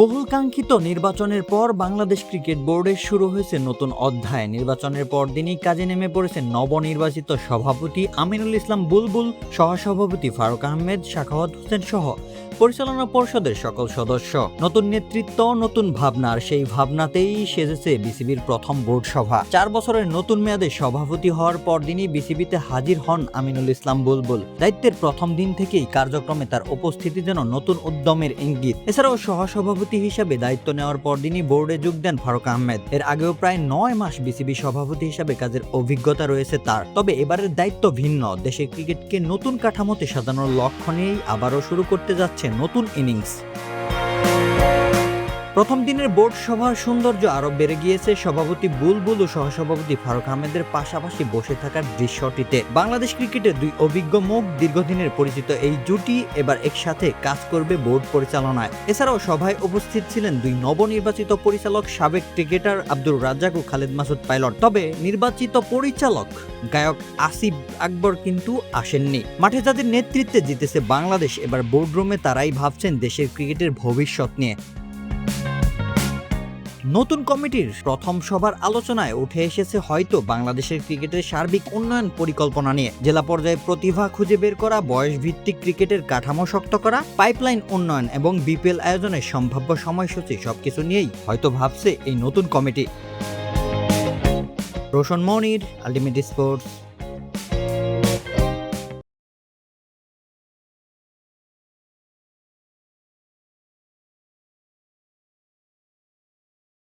বহুলকাঙ্ক্ষিত নির্বাচনের পর বাংলাদেশ ক্রিকেট বোর্ডের শুরু হয়েছে নতুন অধ্যায়। নির্বাচনের পরদিনই কাজে নেমে পড়েছেন নবনির্বাচিত সভাপতি আমিনুল ইসলাম বুলবুল, সহসভাপতি ফারুক আহমেদ, সাখাওয়াত হোসেন সহ পরিচালনা পর্ষদের সকল সদস্য। নতুন নেতৃত্ব, নতুন ভাবনা, আর সেই ভাবনাতেই সেজেছে বিসিবির প্রথম বোর্ড সভা। 4 বছরের নতুন মেয়াদে সভাপতি হওয়ার পরদিনই বিসিবিতে হাজির হন আমিনুল ইসলাম বুলবুল। দায়িত্বের প্রথম দিন থেকেই কার্যক্রমে তার উপস্থিতি যেন নতুন উদ্যমের ইঙ্গিত। এছাড়াও সহসভাপতি হিসাবে দায়িত্ব নেওয়ার পরদিনই বোর্ডে যোগ দেন ফারুক আহমেদ। এর আগেও প্রায় 9 মাস বিসিবি সভাপতি হিসাবে কাজের অভিজ্ঞতা রয়েছে তার। তবে এবারের দায়িত্ব ভিন্ন। দেশের ক্রিকেটকে নতুন কাঠামোতে সাজানোর লক্ষ্য নিয়েই আবারও শুরু করতে যাচ্ছে নতুন ইনিংস। প্রথম দিনের বোর্ড সভার সৌন্দর্য আরো বেড়ে গিয়েছে সভাপতি বুলবুল ও সহসভাপতি ফারুক আহমেদের পাশাপাশি বসে থাকার দৃশ্যটিতে। বাংলাদেশ ক্রিকেটের দুই অভিজ্ঞ মুখ, দীর্ঘদিনের পরিচিত এই জুটি এবার একসাথে কাজ করবে বোর্ড পরিচালনায়। এছাড়াও সভায় উপস্থিত ছিলেন দুই নবনির্বাচিত পরিচালক, সাবেক ক্রিকেটার আব্দুর রাজ্জাক ও খালেদ মাসুদ পাইলট। তবে নির্বাচিত পরিচালক গায়ক আসিফ আকবর কিন্তু আসেননি। মাঠে যাদের নেতৃত্বে জিতেছে বাংলাদেশ, এবার বোর্ডরুমে তারাই ভাবছেন দেশের ক্রিকেটের ভবিষ্যৎ নিয়ে। নতুন কমিটির প্রথম সভার আলোচনায় উঠে এসেছে হয়তো বাংলাদেশের ক্রিকেটের সার্বিক উন্নয়ন পরিকল্পনা নিয়ে। জেলা পর্যায়ে প্রতিভা খুঁজে বের করা, বয়স ভিত্তিক ক্রিকেটের কাঠামো শক্ত করা, পাইপলাইন উন্নয়ন এবং বিপিএল আয়োজনের সম্ভাব্য সময়সূচি সবকিছু নিয়েই হয়তো ভাবছে এই নতুন কমিটি। রোশন মনির, আলটিমেট স্পোর্টস।